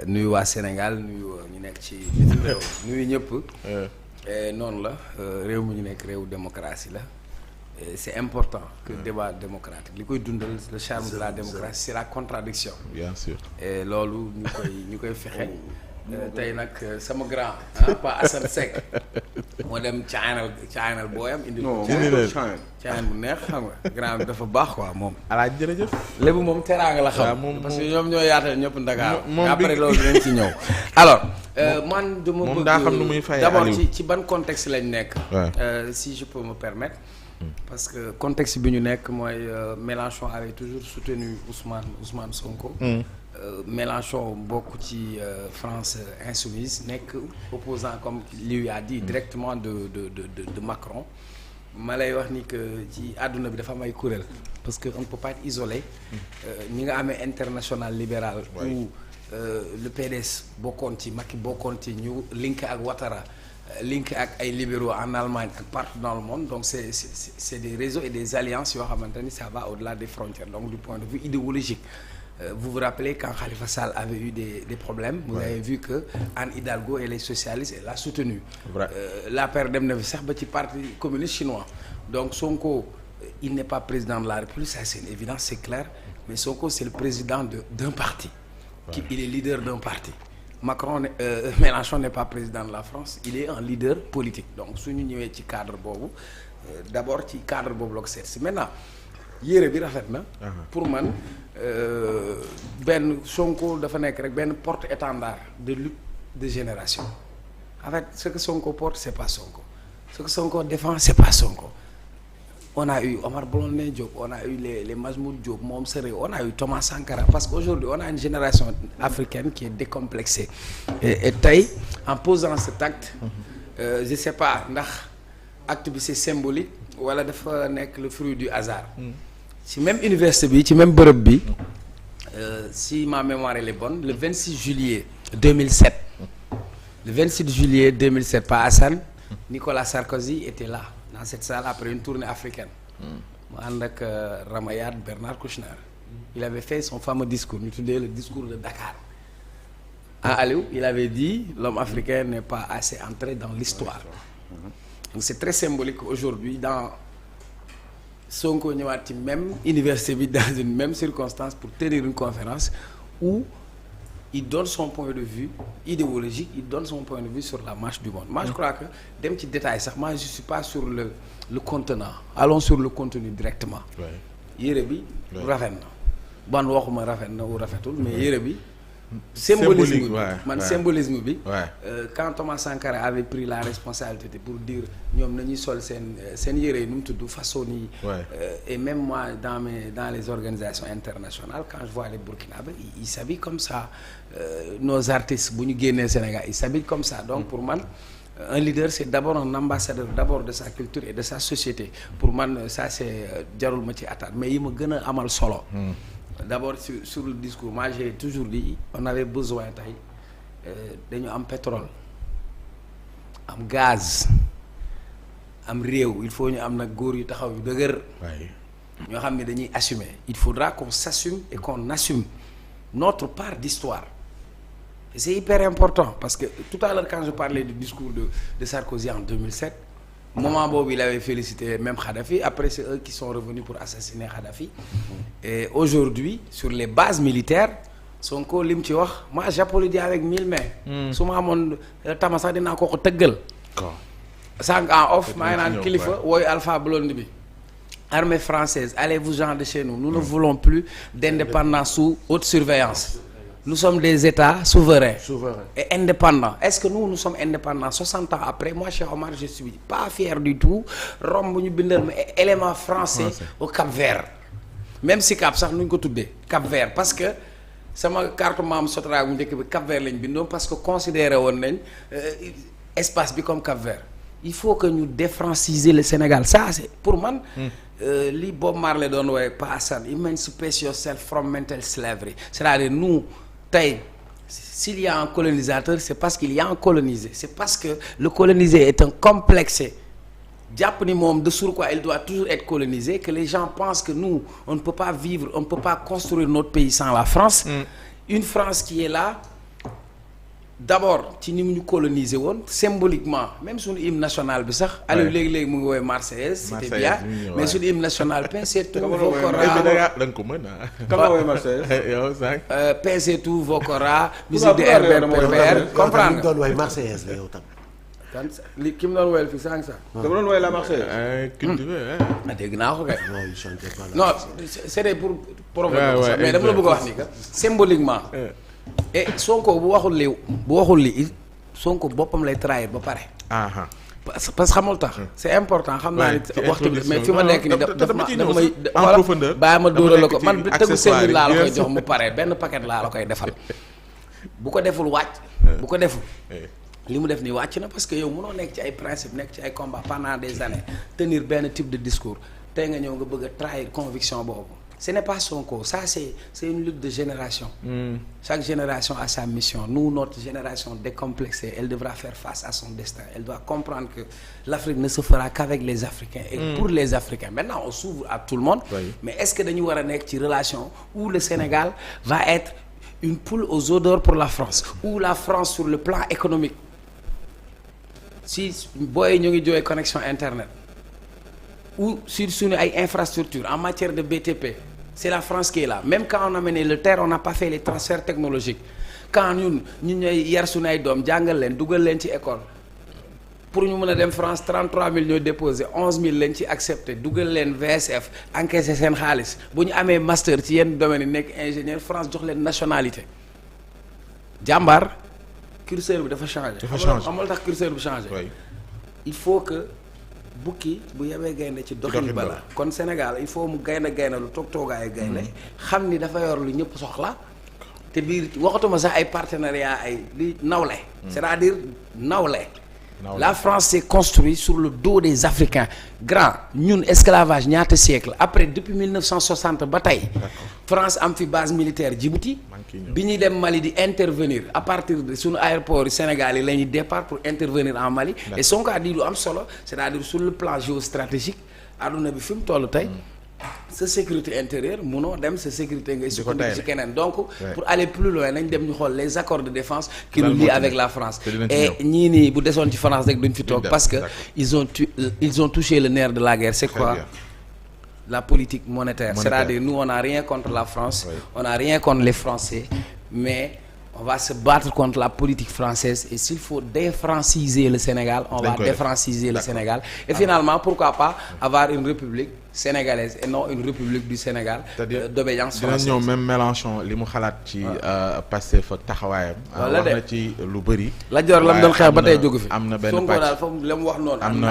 nuyu waa Sénégal nuyu ñu nekk ci bitim réew nuyu ñëpp. noonu la réew mi ñu nekk réew démocratie la. C'est important que débat démocratique li koy dundal le charme de la démocratie c'est la contradiction. Bien sûr. Et loolu ñu koy fexe. tey nag sama grand pas Assane Seck moo dem caanal booyam indi caan bu neex xam nga grand bi dafa baax quoi moom alaaj jërëjëf lébu moom teraanga la xam parce que ñoom ñoo yaatal ñëpp Ndakaar moom après loolu dinañ ci ñëw alors man dama bëgg daa xam nu muy fay d'abord ci ban contexte lañ nekk si je peux me permettre parce que contexte bi ñu nekk mooy Mélenchon avait toujours soutenu Ousmane Sonko Mélenchon bokk ci France insoumise nekk opposant comme lui a dit directement de Macron ma lay wax ni que ci àdduna bi dafa am ay kuréel parce que on ne peut pas être isolé ñi nga amee international libéral ou le PDS bokkoon ci Macky bokkoon ci ñu link ak Ouattara link ak ay libéraux en Allemagne ak partout dans le monde donc c'est des réseaux et des alliances yoo xamante ni ça va au-delà des frontières donc du point de vue idéologique vous vous rappelez quand Khalifa Sall avait eu des problèmes vous avez vu que Anne Hidalgo et les socialistes elle l'a soutenu l'APR dem na fi sax ba ci parti communiste chinois donc Sonko il n'est pas président de la République ça c'est une évidence c'est clair mais Sonko c'est le président d'un parti il est leader d'un parti Mélenchon n'est pas président de la France il est un leader politique donc suñu ñëwee ci cadre boobu d'abord ci cadre boobu la ko seet si maintenant yére bi rafet na pour man benn Sonko dafa nekk rek benn porte-étendard de lutte de génération en fait ce que Sonko porte c'est pas Sonko ce que Sonko défend c'est pas Sonko on a eu Omar Blondin Diop on a eu les Majmout Diop Moom Sere on a eu Thomas Sankara parce qu'aujourd'hui on a une génération africaine qui est décomplexée et tey en posant cet acte je sais pas ndax acte bi c'est symbolique wala dafa nekk le fruit du hasard ci même université bi ci même bërëb bi si ma mémoire elle est bonne le 26 juillet 2007 le 26 juillet 2007 pas Hassan Nicolas Sarkozy était là dans cette salle après une tournée africaine mu ànd ak Ramayad Bernard Kouchner il avait fait son fameux discours ñu tuddee le discours de Dakar Aliou il avait dit l'homme africain n'est pas assez entré dans l'histoire donc c'est très symbolique aujourd'hui dans Sonko ñëwaat ci même université bi dans une même circonstance pour tenir une conférence où il donne son point de vue idéologique il donne son point de vue sur la marche du monde moi je crois que dem ci détail sax moi je suis pas sur le contenant allons sur le contenu directement yére bi rafet na ban waxuma rafet na ou rafetul mais yére bi symbolisme bi symbolisme bi quand Thomas Sankara avait pris la responsabilité pour dire ñoom nañuy sol seen yére yi nu mu tudd façon yi et même moi dans les organisations internationales quand je vois les Burkinabés ils s'habillent comme ça nos artistes bu ñu génnee Sénégal ils s'habillent comme ça donc pour man un leader c'est d'abord un ambassadeur d'abord de sa culture et de sa société pour man ça c'est jarul ma ci attaque mais yi ma gën a amal solo d'abord sur le discours moi j'ai toujours dit on avait besoin tey dañu am pétrole am gaz am réew il faut ñu am nag góor yu taxaw yu dëgër ñoo xam ne dañuy assumer il faudra qu'on s'assume et qu'on assume notre part d'histoire et c'est hyper important parce que tout à l'heure quand je parlais du discours de Sarkozy en 2007 moment boobu il avait félicité même Kadhafi après c'est eux qui sont revenus pour assassiner Kadhafi et aujourd'hui sur les bases militaires Sonko lim ci wax moi j'applaudis avec 1000 mains su ma amoon tama sax dinaa ko tëggal sànq en off maa ngi naan kilifa wooyu Alpha Blondy bi armée française allez-vous-en de chez nous ne voulons plus d'indépendance sous haute surveillance nous sommes des États souverains et indépendants est-ce que nous sommes indépendants 60 ans après moi Cheikh Omar je suis pas fier du tout romb ñu bindal ma élément français au Cap-Vert même si Cap sax nuñ ko tuddee Cap-Vert parce que sama carte membre Sotra bu njëkk bi Cap-Vert lañ bindoon parce que considéré woon nañ espace bi comme Cap-Vert il faut que ñu défranciser le Sénégal ça c'est pour man li Bob Marley doon woowe Pa Assane emancipate yourself from mental slavery c'est-à-dire nous tey s'il y a un colonisateur c'est parce qu'il y a un colonisé c'est parce que le colonisé est un complexé jàpp ni moom de surcroît il doit toujours être colonisé que les gens pensent que nous on ne peut pas vivre on ne peut pas construire notre pays sans la France une France qui est là d'abord ci ni mu ñu coloniser woon symboliquement même suñu hymne national bi sax. Aliou léegi-léegi mu ngi woowee Marseillaise. c'était bien mais suñu hymne national pincez tous vos koras. da nga ko mën ah. kan la woowee Marseillaise. yow sax. pincez tous vos koras. musique de Herbert Pépère comprendre nga. doon woy Marseillaise la yow tam. kan li ki mu doon woyal fii sànq sax. dama doon woowee la Marseillaise. dégg naa ko kay. non il chantait pas la non Marseillaise. c'était pour provoquer mais dama la bëgg a wax ni que symboliquement. et Sonko bu waxul li Sonko boppam lay trahir ba pare. parce que xamul tax. c'est important xam naa ni waxtu bi mais fi ma nekk nii dafa may en profondeur bàyyi ma dóoral la ko man bi tegu seen laa la koy jox mu pare benn paquet laa la koy defal. bu ko deful wàcc. bu ko deful. li mu def nii wàcc na parce que yow mënoo nekk ci ay principe nekk ci ay combat pendant des années tenir benn type de discours tey nga ñëw nga bëgg a trahir conviction boobu. ce n'est pas Sonko ça c'est une lutte de génération. Chaque génération a sa mission. Nous, notre génération décomplexée, elle devra faire face à son destin. Elle doit comprendre que l'Afrique ne se fera qu'avec les Africains et pour les Africains. Maintenant, on s'ouvre à tout le monde. Oui. Mais est-ce que dañu war a nekk ci relation où le Sénégal va être une poule aux odeurs pour la France, ou la France sur le plan économique, si booy ñu ngi jooy connexion internet, ou sur suñu ay infrastructures en matière de BTP, c'est la France qui est là. Même quand on a mené le terre, on n'a pas fait les transferts technologiques. Quand ñun ñooy yar suñu ay doom jàngal leen dugal leen ci école pour ñu mën a dem France 33 000 ñooy déposé 11 000 leen ci accepté dugal leen VSF encaissé seen xaalis bu ñu amee master ci yenn domaines yi nekk ingénieur France jox leen nationalité. jàmbaar curseur bi dafa changé. xamal tax curseur bi changé. il faut que bukki bu yebee gaynde ci doxin bala kon Sénégal il faut mu gaynde lu toogaayu gaynde xam ni dafa yor lu ñëpp soxla te biir waxatuma sax ay partenariat ay li nawle c'est-à-dire nawle la France s'est construite sur le dos des Africains grand ñun esclavage ñaata siècle après depuis 1960 ba tey France am fi base militaire Djibouti bi ñuy dem Mali di intervenir à partir de suñu aéroport yi Sénégal yi la ñuy départ pour intervenir en Mali et Sonko a dit lu am solo c'est-à-dire sur le plan géostratégique àdduna bi fi mu toll tey sa sécurité intérieure munoo dem sa sécurité ngay sukkandiku ci keneen donc pour aller plus loin nañ dem ñu xool les accords de défense qui nous lient avec la France et ñii nii bu desoon ci France rek duñ fi toog parce que ils ont touché le nerf de la guerre c'est quoi la politique monétaire c'est-à-dire nous on n'a rien contre la France on n'a rien contre les Français mais on va se battre contre la politique française et s'il faut défranciser le Sénégal on va défranciser le Sénégal et finalement pourquoi pas avoir une république sénégalaise et non une république du Sénégal d'obéissance française. dina ñëw même Mélenchon li mu xalaat ci Pastef fa taxawaayam. wax na ci lu bëri. la jor lam doon xeex ba tey jógu fi. am na benn Sonko daal foofu la mu wax noonu.